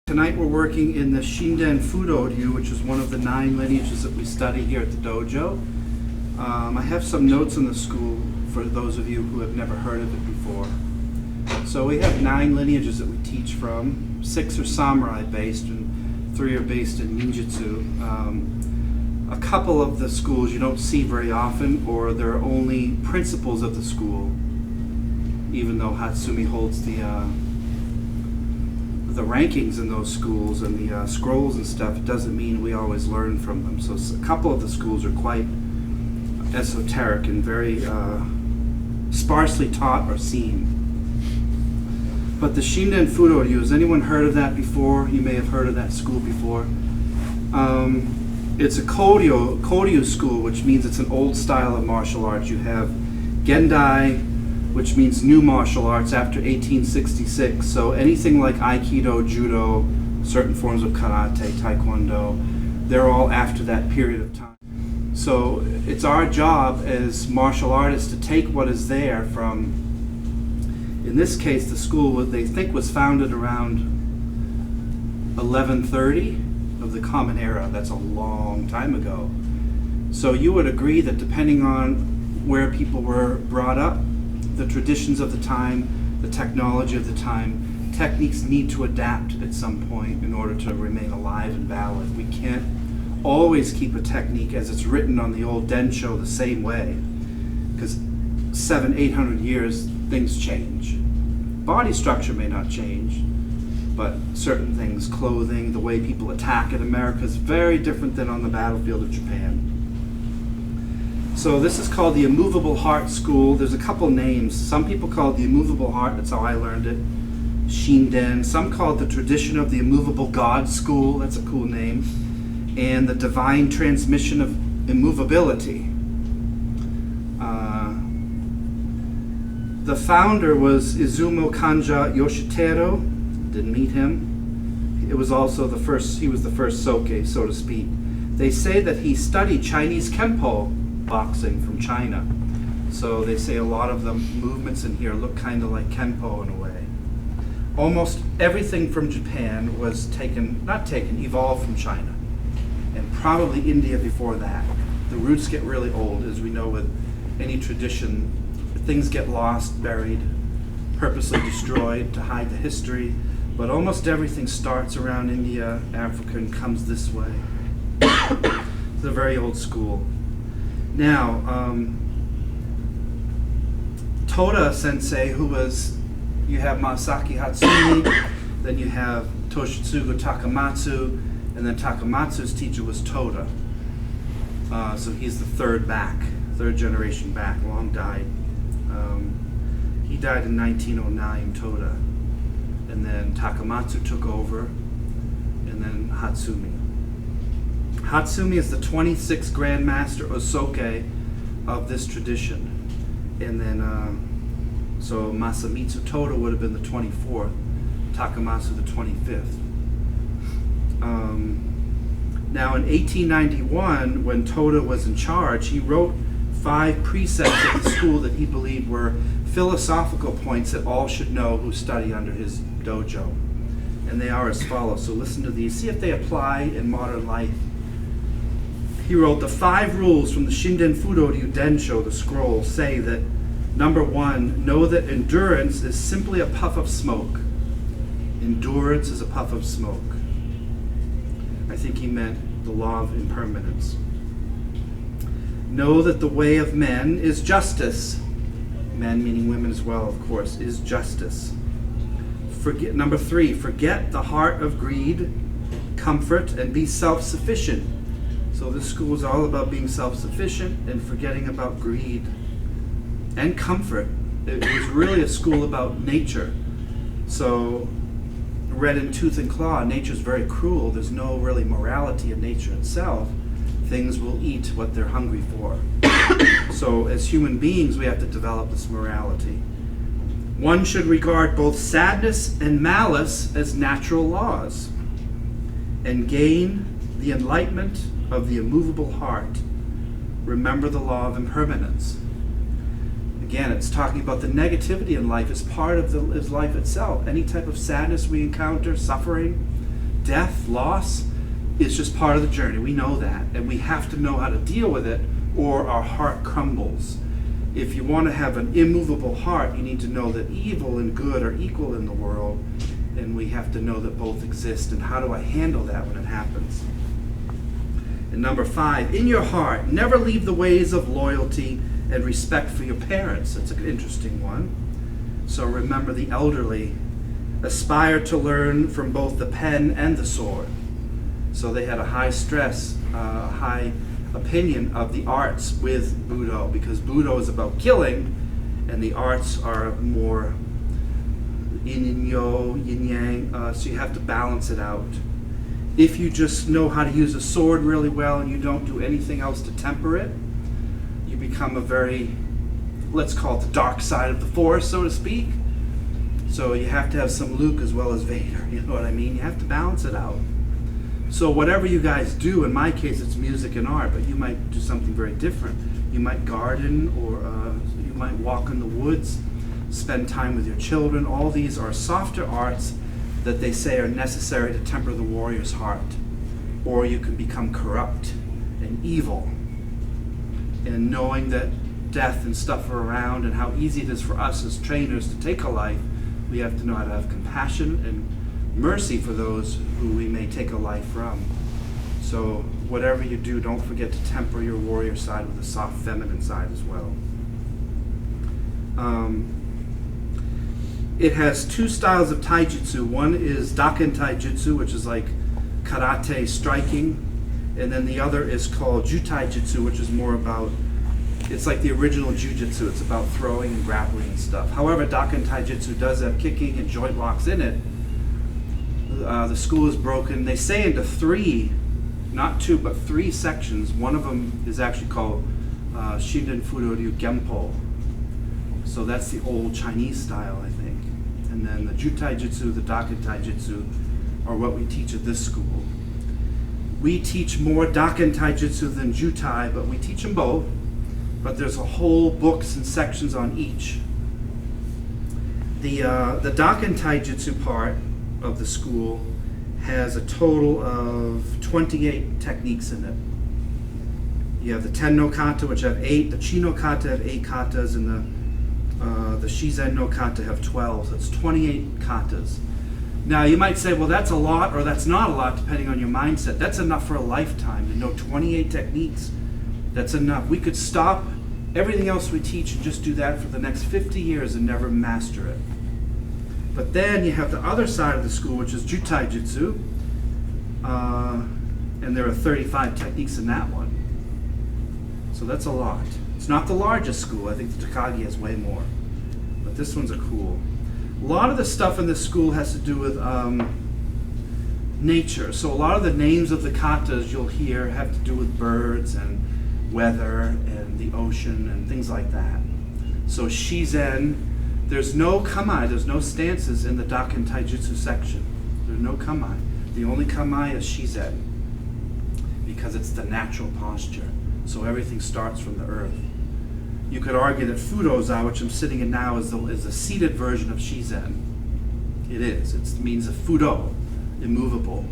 Tonight we're working in the Shinden Fudo Ryu, which is one of the 9 lineages that we study here at the dojo. I have some notes in the school for those of you who have never heard of it before. So we have 9 lineages that we teach from. 6 are samurai based and 3 are based in ninjutsu. A couple of the schools you don't see very often, or they're only principles of the school, even though Hatsumi holds the rankings in those schools and the scrolls and stuff. It doesn't mean we always learn from them. So a couple of the schools are quite esoteric and very sparsely taught or seen. But the Shinden Fudo Ryu, has anyone heard of that before? You may have heard of that school before. It's a Koryu school, which means it's an old style of martial arts. You have Gendai, which means new martial arts after 1866. So anything like Aikido, Judo, certain forms of Karate, Taekwondo, they're all after that period of time. So it's our job as martial artists to take what is there from, in this case, the school, what they think was founded around 1130 of the Common Era. That's a long time ago. So you would agree that depending on where people were brought up, the traditions of the time, the technology of the time, techniques need to adapt at some point in order to remain alive and valid. We can't always keep a technique as it's written on the old densho the same way, because 700-800 years things change. Body structure may not change, but certain things, clothing, the way people attack in America is very different than on the battlefield of Japan. So this is called the Immovable Heart School. There's a couple names. Some people call it the Immovable Heart, that's how I learned it. Shinden. Some call it the Tradition of the Immovable God School, that's a cool name. And the Divine Transmission of Immovability. The founder was Izumo Kanja Yoshiteru. Didn't meet him. It was also he was the first soke, so to speak. They say that he studied Chinese Kempo boxing from China. So they say a lot of the movements in here look kind of like Kempo in a way. Almost everything from Japan was evolved from China. And probably India before that. The roots get really old, as we know with any tradition. Things get lost, buried, purposely destroyed to hide the history.'t almost everything starts around India, Africa, and comes this way. It's a very old school. Now, Toda Sensei, you have Masaki Hatsumi, then you have Toshitsugu Takamatsu, and then Takamatsu's teacher was Toda. So he's the third generation back, long died. He died in 1909, Toda. And then Takamatsu took over, and then Hatsumi. Hatsumi is the 26th Grandmaster Osoke of this tradition. And then, so Masamitsu Toda would have been the 24th, Takamatsu the 25th. Now in 1891, when Toda was in charge, he wrote 5 precepts of the school that he believed were philosophical points that all should know who study under his dojo. And they are as follows. So listen to these, see if they apply in modern life. He wrote, the 5 rules from the Shinden Fudo Ryu Densho, the scroll, say that, number 1, know that endurance is simply a puff of smoke. Endurance is a puff of smoke. I think he meant the law of impermanence. Know that the way of men is justice. Men meaning women as well, of course, is justice. Number 3, forget the heart of greed, comfort, and be self-sufficient. So this school is all about being self-sufficient and forgetting about greed and comfort. It was really a school about nature. So read in Tooth and Claw, nature's very cruel. There's no really morality in nature itself. Things will eat what they're hungry for. So as human beings, we have to develop this morality. One should regard both sadness and malice as natural laws and gain the enlightenment of the immovable heart. Remember the law of impermanence. Again, it's talking about the negativity in life as part of life itself. Any type of sadness we encounter, suffering, death, loss, is just part of the journey. We know that, and we have to know how to deal with it, or our heart crumbles. If you want to have an immovable heart, you need to know that evil and good are equal in the world, and we have to know that both exist. And how do I handle that when it happens? And number 5, in your heart, never leave the ways of loyalty and respect for your parents. That's an interesting one. So remember the elderly. Aspire to learn from both the pen and the sword. So they had a high stress, high opinion of the arts with Budo, because Budo is about killing, and the arts are more yin and yin yang, so you have to balance it out. If you just know how to use a sword really well and you don't do anything else to temper it, you become a very, let's call it the dark side of the force, so to speak. So you have to have some Luke as well as Vader, you know what I mean? You have to balance it out. So whatever you guys do, in my case it's music and art, but you might do something very different. You might garden, or you might walk in the woods, spend time with your children. All these are softer arts that they say are necessary to temper the warrior's heart. Or you can become corrupt and evil. And knowing that death and stuff are around, and how easy it is for us as trainers to take a life, we have to know how to have compassion and mercy for those who we may take a life from. So whatever you do, don't forget to temper your warrior side with a soft feminine side as well. It has 2 styles of taijutsu. One is Daken taijutsu, which is like karate striking, and then the other is called Jutaijutsu, which is more about, it's like the original jujitsu. It's about throwing and grappling and stuff. However, Daken taijutsu does have kicking and joint locks in it. The school is broken, they say, into 3, not 2, but 3 sections. One of them is actually called Shinden Fudo Ryu Genpo. So that's the old Chinese style, I think. And then the Jutaijutsu, the Daken taijutsu are what we teach at this school. We teach more Daken taijutsu than Jutai, but we teach them both. But there's a whole books and sections on each. The Daken taijutsu part of the school has a total of 28 techniques in it. You have the Ten no kata, which have 8, the Chi no kata have 8 katas, and the Shizen no kata have 12. So it's 28 katas. Now you might say, well, that's a lot, or that's not a lot, depending on your mindset. That's enough for a lifetime to know 28 techniques. That's enough. We could stop everything else we teach and just do that for the next 50 years and never master it. But then you have the other side of the school, which is Jutaijutsu, and there are 35 techniques in that one. So that's a lot. It's not the largest school. I think the Takagi has way more. But this one's a cool. A lot of the stuff in this school has to do with nature. So a lot of the names of the katas you'll hear have to do with birds and weather and the ocean and things like that. So Shizen, there's no kamai, there's no stances in the Daken taijutsu section. There's no kamai. The only kamai is Shizen, because it's the natural posture. So everything starts from the earth. You could argue that Fudoza, which I'm sitting in now, is a seated version of Shizen. It is. It means a Fudo, immovable.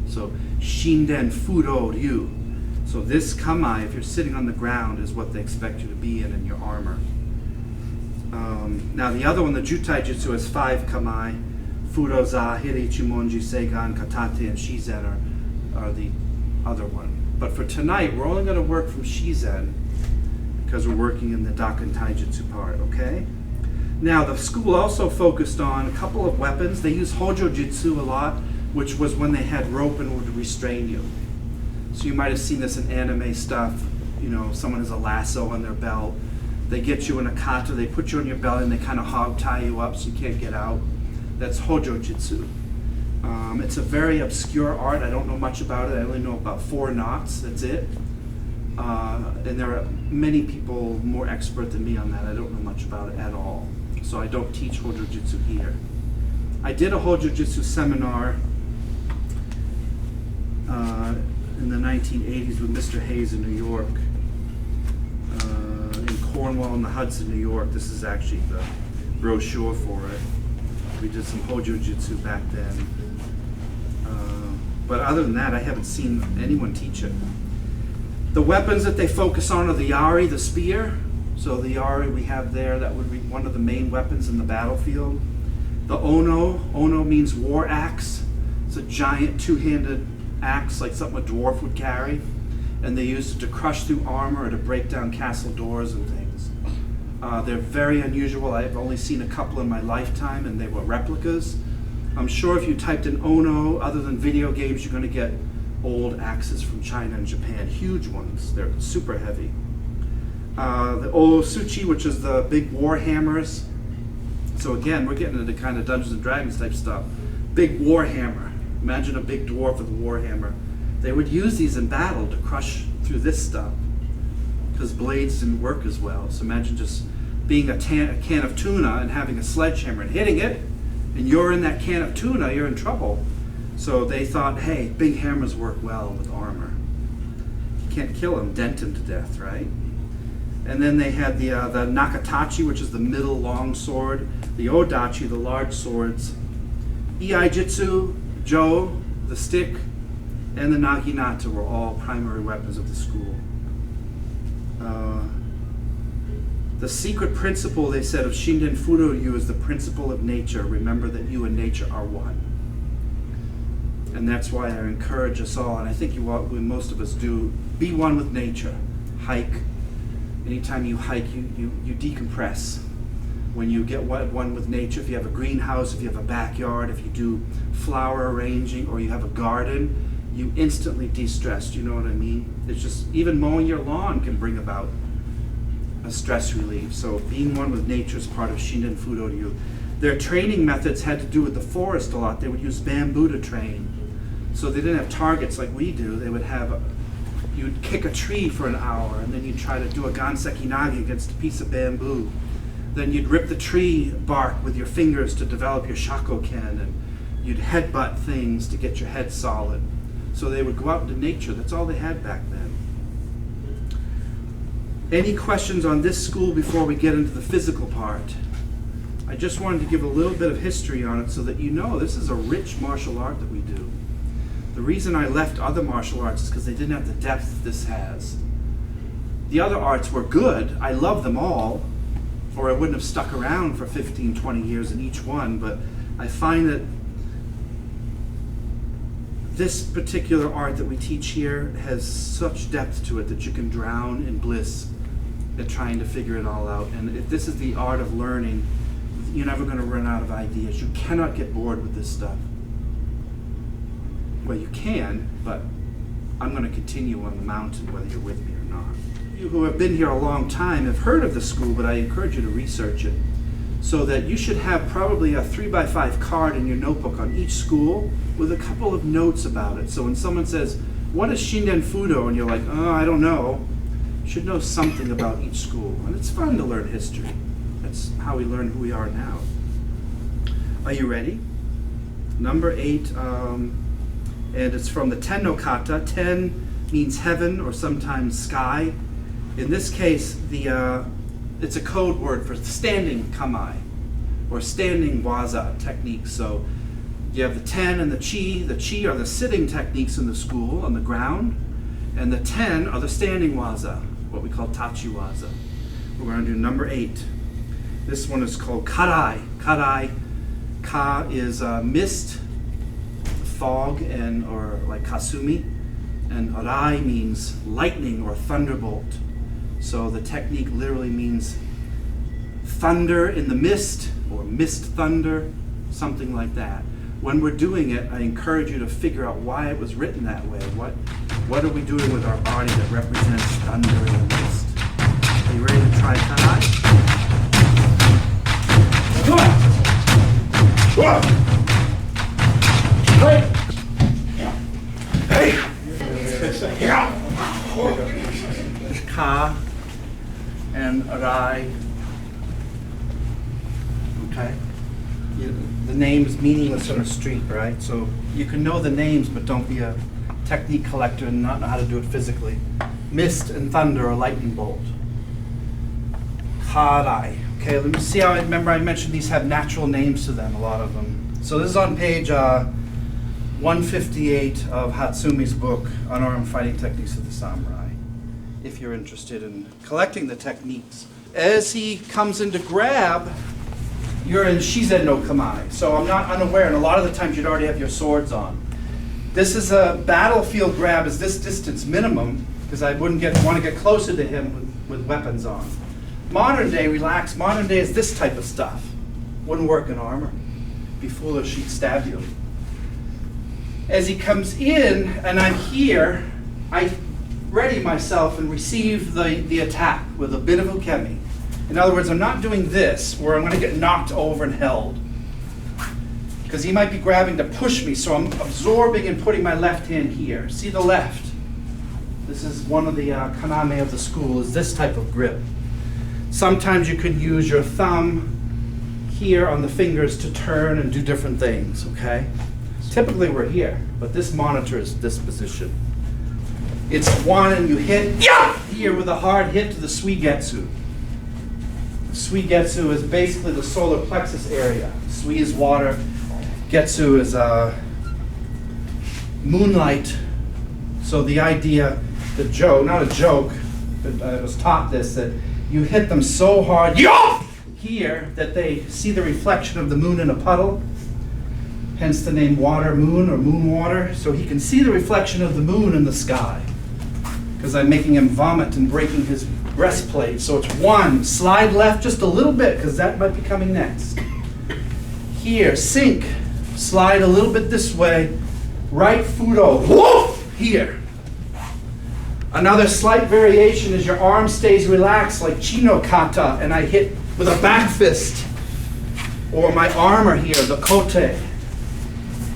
So Shinden Fudo Ryu. So this kamai, if you're sitting on the ground, is what they expect you to be in your armor. Now the other one, the Jutaijutsu, has 5 kamai. Fudoza, Hirichimonji, Seigan, Katate, and Shizen are the other one. But for tonight, we're only going to work from Shizen, because we're working in the Daken taijutsu part, okay? Now the school also focused on a couple of weapons. They used Hojojutsu a lot, which was when they had rope and would restrain you. So you might have seen this in anime stuff. You know, someone has a lasso on their belt. They get you in a kata, they put you on your belly, and they kind of hog tie you up so you can't get out. That's Hojojutsu. It's a very obscure art. I don't know much about it. I only know about 4 knots. That's it. And there are many people more expert than me on that. I don't know much about it at all. So I don't teach Hojojutsu here. I did a Hojojutsu seminar in the 1980s with Mr. Hayes in New York. In Cornwall and the Hudson, New York. This is actually the brochure for it. We did some Hojojutsu back then. But other than that, I haven't seen anyone teach it. The weapons that they focus on are the yari, the spear. So the yari we have there, that would be one of the main weapons in the battlefield. The ono means war axe. It's a giant two-handed axe, like something a dwarf would carry. And they used it to crush through armor or to break down castle doors and things. They're very unusual. I've only seen a couple in my lifetime, and they were replicas. I'm sure if you typed in ono, other than video games, you're going to get old axes from China and Japan, huge ones. They're super heavy. The osuchi, which is the big war hammers. So again, we're getting into kind of Dungeons and Dragons type stuff. Big war hammer. Imagine a big dwarf with a war hammer. They would use these in battle to crush through this stuff because blades didn't work as well. So imagine just being a can of tuna and having a sledgehammer and hitting it, and you're in that can of tuna, you're in trouble. So they thought, hey, big hammers work well with armor. You can't kill him, dent him to death, right? And then they had the nakatachi, which is the middle long sword, the odachi, the large swords, iaijutsu, jo, the stick, and the naginata were all primary weapons of the school. The secret principle, they said, of Shinden Fudo Ryu is the principle of nature. Remember that you and nature are one. And that's why I encourage us all, and I think most of us do, be one with nature. Hike. Anytime you hike, you decompress. When you get one with nature, if you have a greenhouse, if you have a backyard, if you do flower arranging, or you have a garden, you instantly de-stress. Do you know what I mean? It's just, even mowing your lawn can bring about a stress relief. So being one with nature is part of Shinden Fudo Ryu. Their training methods had to do with the forest a lot. They would use bamboo to train. So they didn't have targets like we do. They would have, you'd kick a tree for an hour, and then you'd try to do a ganseki nagi against a piece of bamboo. Then you'd rip the tree bark with your fingers to develop your shakoken, and you'd headbutt things to get your head solid. So they would go out into nature. That's all they had back then. Any questions on this school before we get into the physical part? I just wanted to give a little bit of history on it so that you know this is a rich martial art that we do. The reason I left other martial arts is because they didn't have the depth this has. The other arts were good. I love them all, or I wouldn't have stuck around for 15, 20 years in each one, but I find that this particular art that we teach here has such depth to it that you can drown in bliss at trying to figure it all out. And if this is the art of learning, you're never going to run out of ideas. You cannot get bored with this stuff. Well, you can, but I'm going to continue on the mountain whether you're with me or not. You who have been here a long time have heard of the school, but I encourage you to research it. So that you should have probably a 3x5 card in your notebook on each school with a couple of notes about it. So when someone says, what is Shinden Fudo? And you're like, oh, I don't know. You should know something about each school. And it's fun to learn history. That's how we learn who we are now. Are you ready? Number 8, and it's from the Ten no Kata. Ten means heaven or sometimes sky. In this case, it's a code word for standing kamai, or standing waza techniques. So you have the ten and the chi. The chi are the sitting techniques in the school on the ground, and the ten are the standing waza, what we call tachi waza. We're going to do number 8. This one is called Karai. Karai, ka is mist, fog, or like kasumi, and arai means lightning or thunderbolt. So the technique literally means thunder in the mist, or mist thunder, something like that. When we're doing it, I encourage you to figure out why it was written that way. What are we doing with our body that represents thunder in the mist? Are you ready to try Katai? Ka and arai. Okay. The name is meaningless on the street, right? So you can know the names, but don't be a technique collector and not know how to do it physically. Mist and thunder or lightning bolt. Karai. Okay, let me see how I remember. I mentioned these have natural names to them, a lot of them. So this is on page 158 of Hatsumi's book, Unarmed Fighting Techniques of the Samurai, if you're interested in collecting the techniques. As he comes in to grab, you're in Shizen no Kamae, so I'm not unaware, and a lot of the times you'd already have your swords on. This is a battlefield grab, is this distance minimum, because I wouldn't want to get closer to him with weapons on. Modern day, relax, modern day is this type of stuff. Wouldn't work in armor. Be foolish, he'd stab you. As he comes in and I'm here, I ready myself and receive the attack with a bit of ukemi. In other words, I'm not doing this where I'm going to get knocked over and held, because he might be grabbing to push me, so I'm absorbing and putting my left hand here. See the left? This is one of the kaname of the school, is this type of grip. Sometimes you could use your thumb here on the fingers to turn and do different things, okay? Typically we're here, but this monitors this position. It's one and you hit here with a hard hit to the suigetsu. Suigetsu is basically the solar plexus area. Sui is water, getsu is moonlight. So the idea, the joke, not a joke, but I was taught this, that you hit them so hard here that they see the reflection of the moon in a puddle. Hence the name water moon or moon water. So he can see the reflection of the moon in the sky, because I'm making him vomit and breaking his breastplate. So it's one, slide left just a little bit, because that might be coming next. Here, sink, slide a little bit this way, right fudo, here. Another slight variation is your arm stays relaxed like chino kata, and I hit with a back fist, or my armor here, the kote.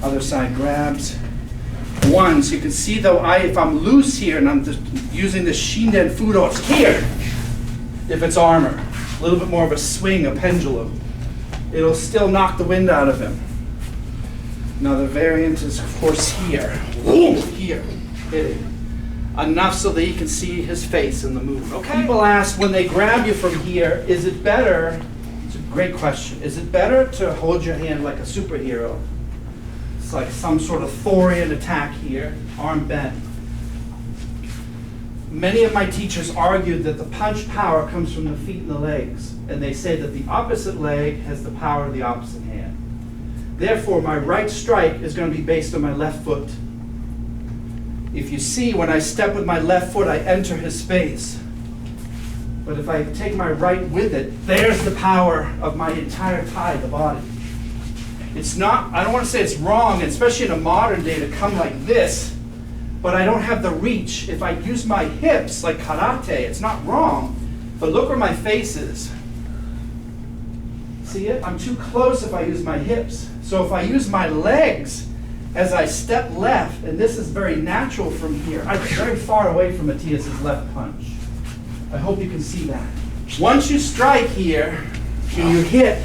Other side grabs. One, so you can see though, if I'm loose here and I'm just using the Shinden Fudo, it's here. If it's armor, a little bit more of a swing, a pendulum, it'll still knock the wind out of him. Another variant is of course here. Here, hitting. Enough so that you can see his face in the moon. Okay. People ask when they grab you from here, is it better, it's a great question, is it better to hold your hand like a superhero? It's like some sort of Thorian attack here, arm bent. Many of my teachers argued that the punch power comes from the feet and the legs, and they say that the opposite leg has the power of the opposite hand. Therefore, my right strike is going to be based on my left foot. If you see, when I step with my left foot, I enter his space. But if I take my right with it, there's the power of my entire thigh, the body. It's not, I don't want to say it's wrong, especially in a modern day, to come like this, but I don't have the reach. If I use my hips like karate, it's not wrong, but look where my face is. See it? I'm too close if I use my hips. So if I use my legs as I step left, and this is very natural from here, I'm very far away from Matthias's left punch. I hope you can see that. Once you strike here, and you hit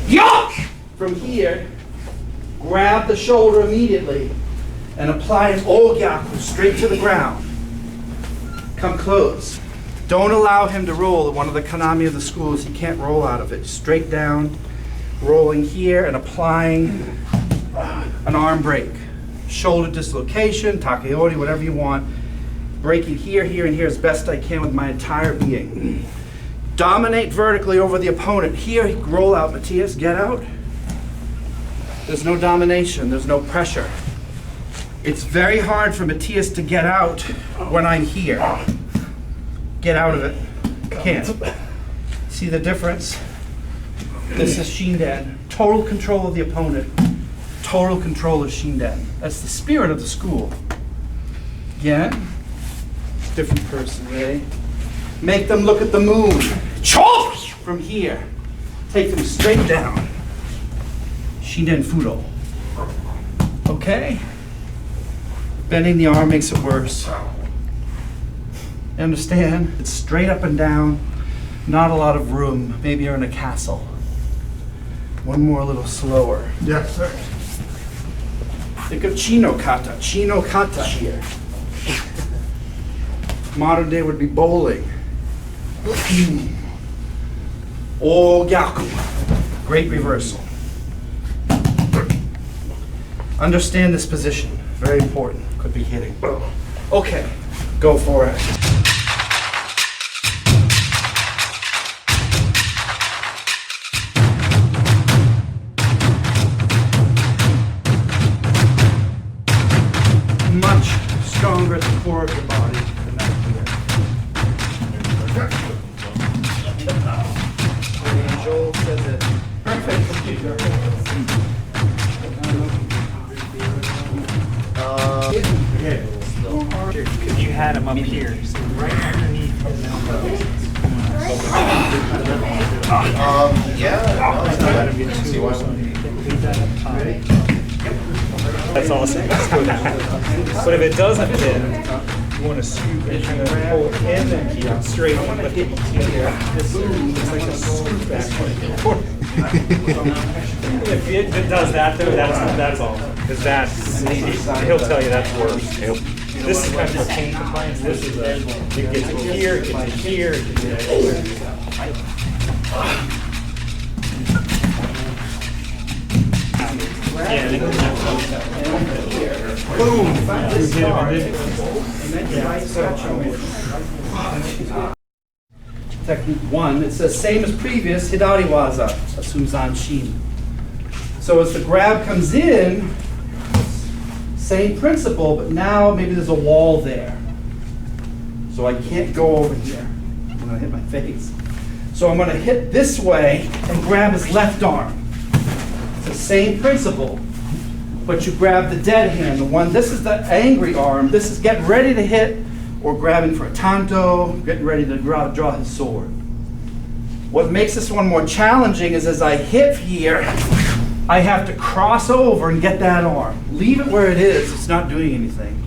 from here, grab the shoulder immediately and apply an ogyaku straight to the ground. Come close. Don't allow him to roll. One of the kaname of the school is he can't roll out of it. Straight down, rolling here and applying an arm break. Shoulder dislocation, takeori, whatever you want. Breaking here, here, and here as best I can with my entire being. Dominate vertically over the opponent. Here, roll out, Matthias, get out. There's no domination, there's no pressure. It's very hard for Matthias to get out when I'm here. Get out of it. Can't. See the difference? This is Shinden. Total control of the opponent. Total control of Shinden. That's the spirit of the school. Again, different person, ready? Make them look at the moon. Chop! From here. Take them straight down. Shinden Fudo. Okay? Bending the arm makes it worse. You understand? It's straight up and down, not a lot of room. Maybe you're in a castle. One more, a little slower. Yes, sir. Think of Chino Kata. Chino Kata here. Modern day would be bowling. Ogyaku. Great reversal. Understand this position. Very important. Could be hitting. Okay, go for it. Much stronger at the core of your body than that here. Joel says it. Perfect. Because you had him up here, so right underneath his elbows. That's awesome. Let's go down. But if it doesn't fit, you want to scoop and kind of pull it in and keep it straight and lift it here. This is like a scoop back. If it does that though, that's awesome. Because he'll tell you that's worse. This is kind of a pain compliance. This is it gets you here, it gets you here, it gets you here. Yeah, Boom! Technique 1, it says same as previous, Hidari Waza, Asumzan Shin. So as the grab comes in, same principle, but now maybe there's a wall there. So I can't go over here. I'm gonna hit my face. So I'm gonna hit this way and grab his left arm. It's the same principle, but you grab the dead hand. The one, this is the angry arm. This is getting ready to hit or grabbing for a tanto, getting ready to draw his sword. What makes this one more challenging is as I hit here, I have to cross over and get that arm. Leave it where it is. It's not doing anything.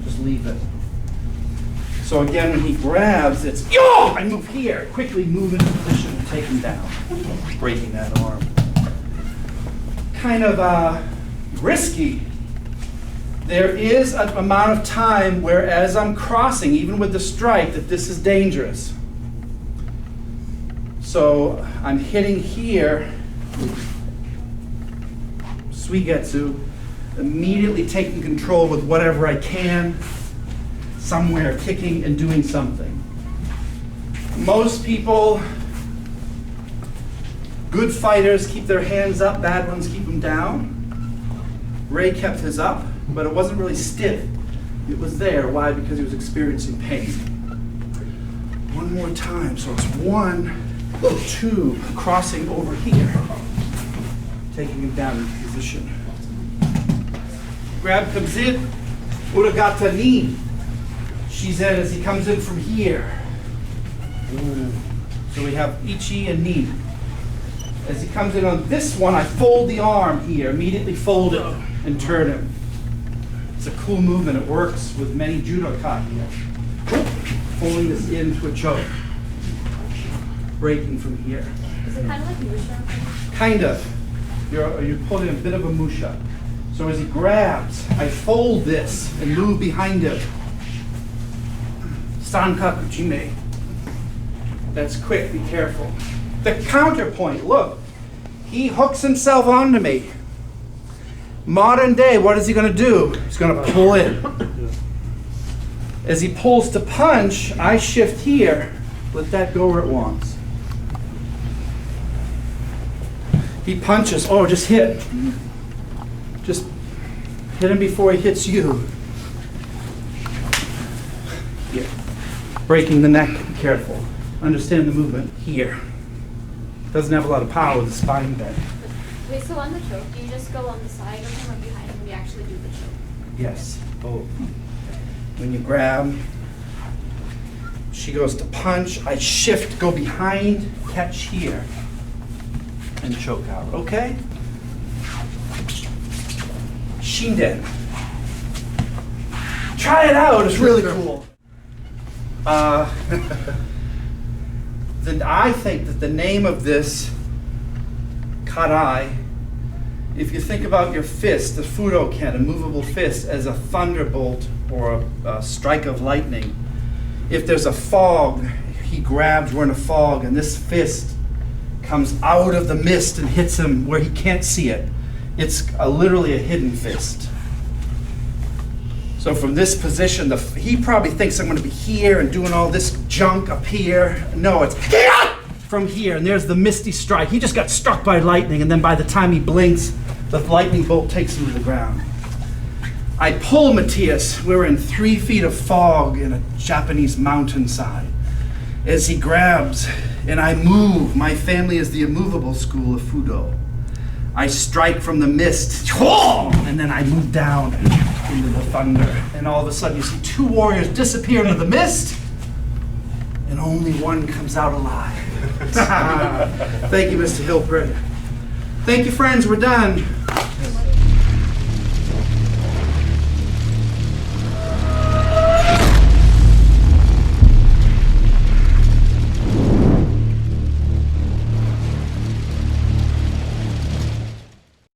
Just leave it. So again, when he grabs, it's, yo! I move here. Quickly move into position and take him down. Breaking that arm. Kind of risky. There is an amount of time where as I'm crossing, even with the strike, that this is dangerous. So I'm hitting here. Suigetsu, immediately taking control with whatever I can, somewhere kicking and doing something. Most people, good fighters, keep their hands up, bad ones keep them down. Ray kept his up, but it wasn't really stiff. It was there. Why? Because he was experiencing pain. One more time. So it's 1, 2, crossing over here. Taking him down into position. Grab comes in. Uragata ni. Shizen as he comes in from here. Ooh. So we have ichi and ni. As he comes in on this one, I fold the arm here. Immediately fold it and turn him. It's a cool movement. It works with many judoka here. Folding this into a choke. Breaking from here. Is it kind of like Musha? Kind of. You're pulling a bit of a musha. So as he grabs, I fold this and move behind him. Sankaku jime. That's quick, be careful. The counterpoint, look. He hooks himself onto me. Modern day, what is he going to do? He's going to pull in. As he pulls to punch, I shift here. Let that go where it wants. He punches. Oh, just hit. Just hit him before he hits you. Here. Breaking the neck. Be careful. Understand the movement. Here. Doesn't have a lot of power with the spine bend. Wait, so on the choke, do you just go on the side of him or behind him? You actually do the choke? Yes, both. When you grab, she goes to punch. I shift, go behind, catch here. And choke out, okay? Shinden. Try it out, it's really cool. Then I think that the name of this, Karai, if you think about your fist, the Fudo Ken, a movable fist, as a thunderbolt or a strike of lightning, if there's a fog, he grabs, we're in a fog, and this fist comes out of the mist and hits him where he can't see it. It's literally a hidden fist. So from this position, he probably thinks I'm going to be here and doing all this junk up here. No, it's from here, and there's the misty strike. He just got struck by lightning, and then by the time he blinks, the lightning bolt takes him to the ground. I pull Matthias. We're in 3 feet of fog in a Japanese mountainside. As he grabs, and I move. My family is the immovable school of Fudo. I strike from the mist, and then I move down into the thunder. And all of a sudden you see 2 warriors disappear into the mist, and only one comes out alive. Thank you, Mr. Hilpert. Thank you, friends, we're done.